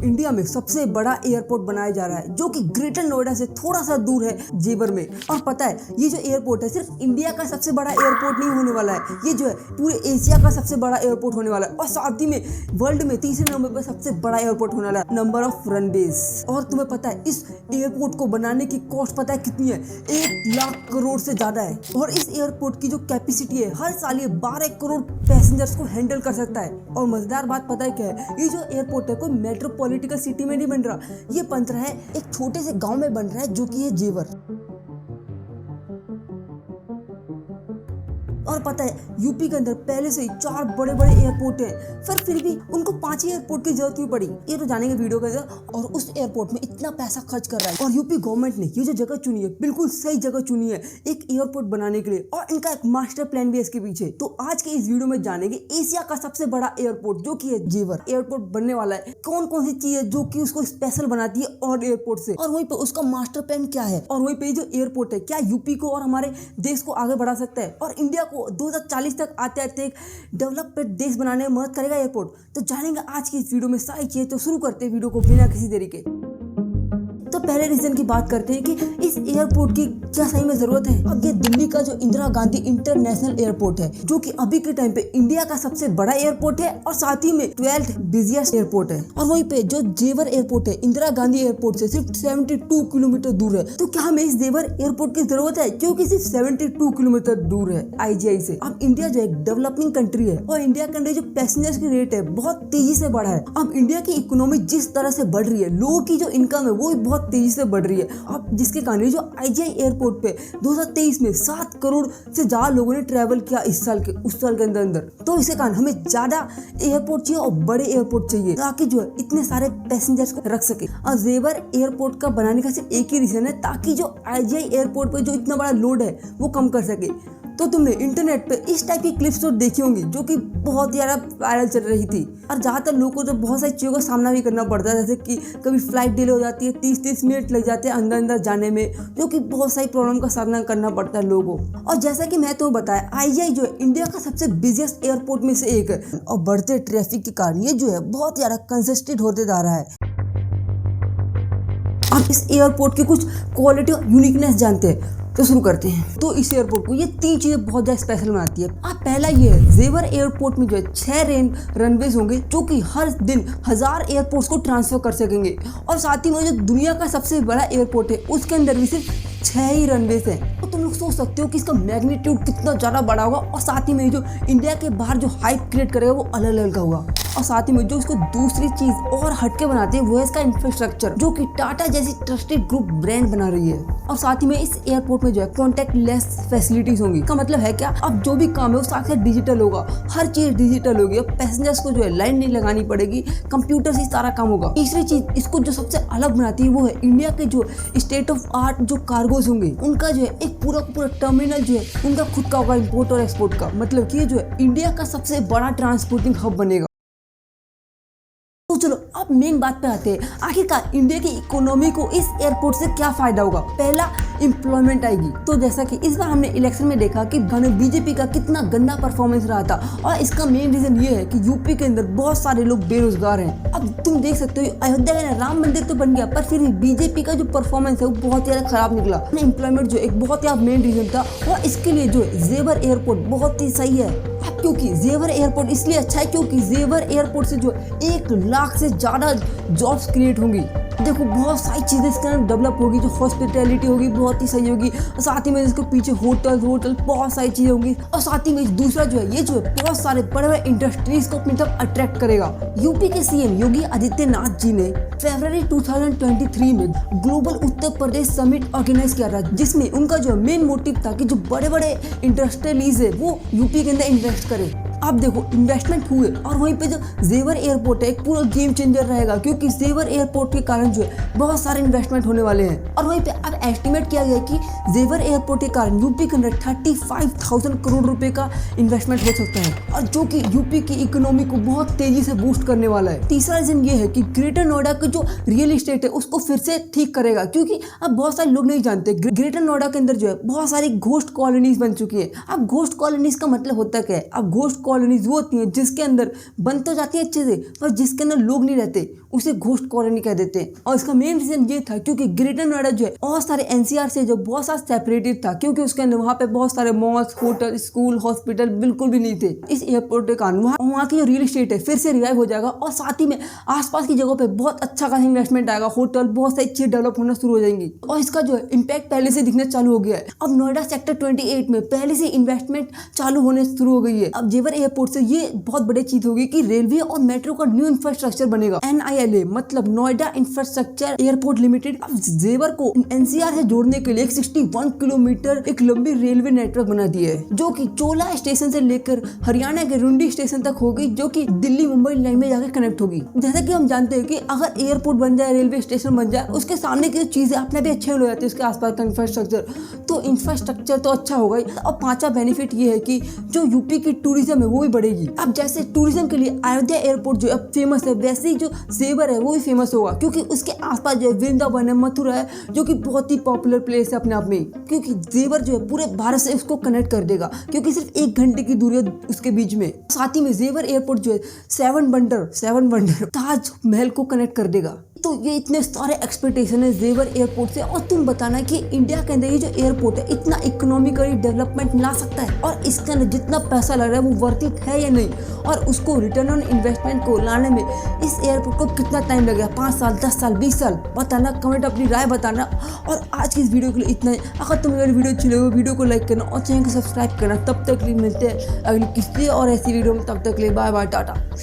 India में सबसे बड़ा एयरपोर्ट बनाया जा रहा है जो कि ग्रेटर नोएडा से थोड़ा सा दूर है, जेवर में। और पता है ये जो एयरपोर्ट है सिर्फ इंडिया का सबसे बड़ा एयरपोर्ट नहीं होने वाला है, ये जो है पूरे एशिया का सबसे बड़ा एयरपोर्ट होने वाला है। और साथ ही में वर्ल्ड में तीसरे नंबर पर सबसे बड़ा एयरपोर्ट होने वाला है नंबर ऑफ रनवेज। और तुम्हें पता है इस एयरपोर्ट को बनाने की कॉस्ट पता है कितनी है? 1 लाख करोड़ से ज्यादा है। और इस एयरपोर्ट की जो कैपेसिटी है हर साल ये 12 करोड़ पैसेंजर्स को हैंडल कर सकता है। और मजेदार बात पता है क्या है? ये जो एयरपोर्ट है कोई मेट्रोपॉलिटिकल सिटी में नहीं बन रहा, ये बन रहा है एक छोटे से गांव में बन रहा है जो कि है जेवर। और पता है यूपी के अंदर पहले से ही 4 बड़े बड़े एयरपोर्ट हैं, फिर भी उनको 5 ही एयरपोर्ट की जरूरत क्यों पड़ी, ये तो जानेंगे वीडियो के अंदर। और उस एयरपोर्ट में इतना पैसा खर्च कर रहा है और यूपी गवर्नमेंट ने ये जो जगह चुनी है बिल्कुल सही जगह चुनी है एक एयरपोर्ट बनाने के लिए, और इनका एक मास्टर प्लान भी है इसके पीछे। तो आज के इस वीडियो में जानेंगे एशिया का सबसे बड़ा एयरपोर्ट जो कि है जेवर एयरपोर्ट बनने वाला है, कौन कौन सी चीज है जो कि उसको स्पेशल बनाती है और एयरपोर्ट से, और वहीं पे उसका मास्टर प्लान क्या है, और वहीं पे जो एयरपोर्ट है क्या यूपी को और हमारे देश को आगे बढ़ा सकता है और इंडिया को 2040 तक आते आते एक डेवलप्ड देश बनाने में मदद करेगा एयरपोर्ट। तो जानेंगे आज की इस वीडियो में सारी चीजें। तो शुरू करते हैं वीडियो को बिना किसी देरी के। तो पहले रीजन की बात करते हैं कि इस एयरपोर्ट की क्या सही में जरूरत है। अब ये दिल्ली का जो इंदिरा गांधी इंटरनेशनल एयरपोर्ट है जो कि अभी के टाइम पे इंडिया का सबसे बड़ा एयरपोर्ट है और साथ ही में 12th बिजिएस्ट एयरपोर्ट है। और वहीं पे जो जेवर एयरपोर्ट है इंदिरा गांधी एयरपोर्ट से सिर्फ 72 किलोमीटर दूर है। तो क्या हमें इस जेवर एयरपोर्ट की जरूरत है क्योंकि सिर्फ 72 किलोमीटर दूर है आईजीआई से। अब इंडिया जो एक डेवलपिंग कंट्री है और इंडिया के अंदर जो पैसेंजर्स की रेट है बहुत तेजी से बढ़ा है। अब इंडिया की इकोनॉमी जिस तरह से बढ़ रही है, लोगों की जो इनकम है वो बहुत तेजी से बढ़ रही है। अब जिसके कारण जो आईजीआई एयरपोर्ट पे 2023 में 7 करोड़ से ज्यादा लोगों ने ट्रैवल किया उस साल के अंदर। तो इसके कारण हमें ज्यादा एयरपोर्ट चाहिए और बड़े एयरपोर्ट चाहिए ताकि जो है इतने सारे पैसेंजर्स को रख सके। और जेवर एयरपोर्ट का बनाने का सिर्फ एक ही रीजन है ताकि जो आईजीआई एयरपोर्ट पे जो इतना बड़ा लोड है वो कम कर सके। तो तुमने इंटरनेट पे इस टाइप की क्लिप्स तो देखी होंगी जो कि बहुत ज्यादा वायरल चल रही थी। और ज्यादातर लोगों को तो बहुत सारी चीजों का सामना भी करना पड़ता है, जैसे कि कभी फ्लाइट डिले हो जाती है, 30-30 मिनट लग जाते हैं अंदर जाने में, जो कि बहुत सारी प्रॉब्लम का सामना करना पड़ता है लोगों को। और जैसा कि मैं तुम्हें बताया आईजीआई जो है इंडिया का सबसे बिजिएस्ट एयरपोर्ट में से एक है और बढ़ते ट्रैफिक के कारण ये जो है बहुत ज्यादा कंजेस्टेड होते जा रहा है। अब इस एयरपोर्ट की कुछ क्वालिटी और यूनिकनेस जानते हैं तो शुरू करते हैं। तो इस एयरपोर्ट को ये 3 चीजें बहुत ज्यादा स्पेशल बनाती है। अब पहला ये है जेवर एयरपोर्ट में जो है 6 रनवेज होंगे जो कि हर दिन 1000 एयरपोर्ट्स को ट्रांसफर कर सकेंगे। और साथ ही में जो दुनिया का सबसे बड़ा एयरपोर्ट है उसके अंदर भी सिर्फ 6 ही रनवेज हैं। तो तुम लोग सोच सकते हो कि इसका मैग्नीट्यूड कितना ज्यादा बड़ा होगा। और साथ ही में जो इंडिया के बाहर जो हाइप क्रिएट करेगा वो अलग अलग का होगा। और साथ ही में जो इसको दूसरी चीज और हटके बनाती है वो है इसका इंफ्रास्ट्रक्चर जो कि टाटा जैसी ट्रस्टेड ग्रुप ब्रांड बना रही है। और साथ ही में इस एयरपोर्ट में जो है कॉन्टैक्ट लेस फैसिलिटीज होंगी। का मतलब है क्या, अब जो भी काम है वो साथ साथ डिजिटल होगा, हर चीज डिजिटल होगी। अब पैसेंजर्स को जो है लाइन नहीं लगानी पड़ेगी, कंप्यूटर से सारा काम होगा। तीसरी चीज इसको जो सबसे अलग बनाती है वो है इंडिया के जो स्टेट ऑफ आर्ट जो कार्गोज होंगे उनका जो है एक पूरा टर्मिनल जो है उनका खुद का होगा, इम्पोर्ट और एक्सपोर्ट का। मतलब कि ये जो है इंडिया का सबसे बड़ा ट्रांसपोर्टिंग हब बनेगा। तो चलो अब मेन बात पे आते हैं, आखिरकार इंडिया की इकोनॉमी को इस एयरपोर्ट से क्या फायदा होगा। पहला, एम्प्लॉयमेंट आएगी। तो जैसा कि इस बार हमने इलेक्शन में देखा कि बीजेपी का कितना गंदा परफॉर्मेंस रहा था और इसका मेन रीजन ये है कि यूपी के अंदर बहुत सारे लोग बेरोजगार हैं। अब तुम देख सकते हो अयोध्या में राम मंदिर तो बन गया पर फिर भी बीजेपी का जो परफॉर्मेंस है वो बहुत ज्यादा खराब निकला। एम्प्लॉयमेंट जो एक बहुत ही मेन रीजन था और इसके लिए जो जेवर एयरपोर्ट बहुत ही सही है। क्योंकि जेवर एयरपोर्ट इसलिए अच्छा है क्योंकि जेवर एयरपोर्ट से जो 1 लाख से ज्यादा जॉब्स क्रिएट होंगी। देखो बहुत सारी चीजें इसके अंदर डेवलप होगी, जो हॉस्पिटैलिटी होगी बहुत ही सही होगी। और साथ ही में इसके पीछे होटल बहुत सारी चीजें होंगी। और साथ ही में दूसरा जो है ये जो है बहुत सारे बड़े बड़े इंडस्ट्रीज को अपनी तरफ अट्रैक्ट करेगा। यूपी के सीएम योगी आदित्यनाथ जी ने फरवरी 2023 में global Uttar Pradesh summit organise किया था, जिसमें उनका जो मेन मोटिव था कि जो बड़े बड़े इंडस्ट्रियलीज है वो यूपी के अंदर इन्वेस्ट करे। अब देखो इन्वेस्टमेंट हुए और वहीं पे जो जेवर एयरपोर्ट है एक पूरा गेम चेंजर रहेगा क्योंकि जेवर एयरपोर्ट के कारण जो है बहुत सारे इन्वेस्टमेंट होने वाले हैं। और वहीं पे अब एस्टिमेट किया गया कि जेवर एयरपोर्ट के कारण यूपी के अंदर 35,000 करोड़ रुपए का इन्वेस्टमेंट हो सकता है और जो कि यूपी की इकोनॉमी को बहुत तेजी से बूस्ट करने वाला है। तीसरा रीजन ये है कि ग्रेटर नोएडा की जो रियल एस्टेट है उसको फिर से ठीक करेगा क्योंकि अब बहुत सारे लोग नहीं जानते ग्रेटर नोएडा के अंदर जो है बहुत सारी घोस्ट कॉलोनीज बन चुकी है। अब घोस्ट कॉलोनीज का मतलब होता क्या है, अब घोस्ट कॉलोनीज वो होती हैं जिसके अंदर बन तो जाती है अच्छे से पर जिसके अंदर लोग नहीं रहते, उसे घोस्ट कॉलोनी कह देते हैं। और इसका मेन रीजन ये था क्योंकि ग्रेटर नोएडा जो है बहुत सारे एनसीआर से जो बहुत सारा सेपरेटेड था, क्योंकि उसके अंदर वहाँ पे बहुत सारे मॉल्स, होटल, स्कूल, हॉस्पिटल बिल्कुल भी नहीं थे। इस एयरपोर्ट के कारण वहाँ की जो रियल एस्टेट है फिर से रिवाइव हो जाएगा और साथ ही में आसपास की जगहों पे बहुत अच्छा खासा इन्वेस्टमेंट आएगा, होटल, बहुत सारी चीजें डेवलप होना शुरू हो जाएंगी और इसका जो है इम्पैक्ट पहले से दिखना चालू हो गया है। अब नोएडा सेक्टर 28 में पहले से इन्वेस्टमेंट चालू होने शुरू हो गई है। अब जेवर एयरपोर्ट से ये बहुत बड़ी चीज होगी कि रेलवे और मेट्रो का न्यू इंफ्रास्ट्रक्चर बनेगा। NILA मतलब नोएडा इंफ्रास्ट्रक्चर एयरपोर्ट लिमिटेड अब जेवर को NCR से जोड़ने के लिए 61 किलोमीटर एक लंबी रेलवे नेटवर्क बना दिया है, जो कि चोला स्टेशन से लेकर हरियाणा के रुंडी स्टेशन तक होगी, जो कि दिल्ली मुंबई लाइन में जाकर कनेक्ट होगी। जैसा कि हम जानते हैं कि अगर एयरपोर्ट बन जाए, रेलवे स्टेशन बन जाए, उसके सामने की चीजें अपने भी अच्छे हो जाती है, उसके आसपास का इंफ्रास्ट्रक्चर, तो इंफ्रास्ट्रक्चर तो अच्छा होगा ही। और पांचवा बेनिफिट ये है कि जो यूपी की टूरिज्म है वो भी बढ़ेगी। अब जैसे टूरिज्म के लिए अयोध्या एयरपोर्ट जो अब फेमस है, वैसे ही जो जेवर है वो भी फेमस होगा, क्योंकि उसके आसपास जो है वृंदावन है, मथुरा है, जो कि बहुत ही पॉपुलर प्लेस है अपने आप में, क्योंकि जेवर जो है पूरे भारत से उसको कनेक्ट कर देगा, क्योंकि सिर्फ 1 घंटे की दूरी है उसके बीच में। साथ ही में जेवर एयरपोर्ट जो है 7 वंडर ताज महल को कनेक्ट कर देगा। तो ये इतने सारे एक्सपेक्टेशन है जेवर एयरपोर्ट से। और तुम बताना कि इंडिया के अंदर ये जो एयरपोर्ट है इतना इकोनॉमिकली डेवलपमेंट ला सकता है, और इसके अंदर जितना पैसा लग रहा है वो वर्थ इट है या नहीं, और उसको रिटर्न ऑन इन्वेस्टमेंट को लाने में इस एयरपोर्ट को कितना टाइम लगेगा, 5 साल, 10 साल, 20 साल, बताना, कमेंट अपनी राय बताना। और आज की इस वीडियो के लिए इतना ही। अगर तुम्हें मेरी वीडियो अच्छी लगे वीडियो को लाइक करना और चैनल को सब्सक्राइब करना। तब तक के लिए मिलते हैं अगली किसी और ऐसी वीडियो में, तब तक के लिए बाय बाय, टाटा।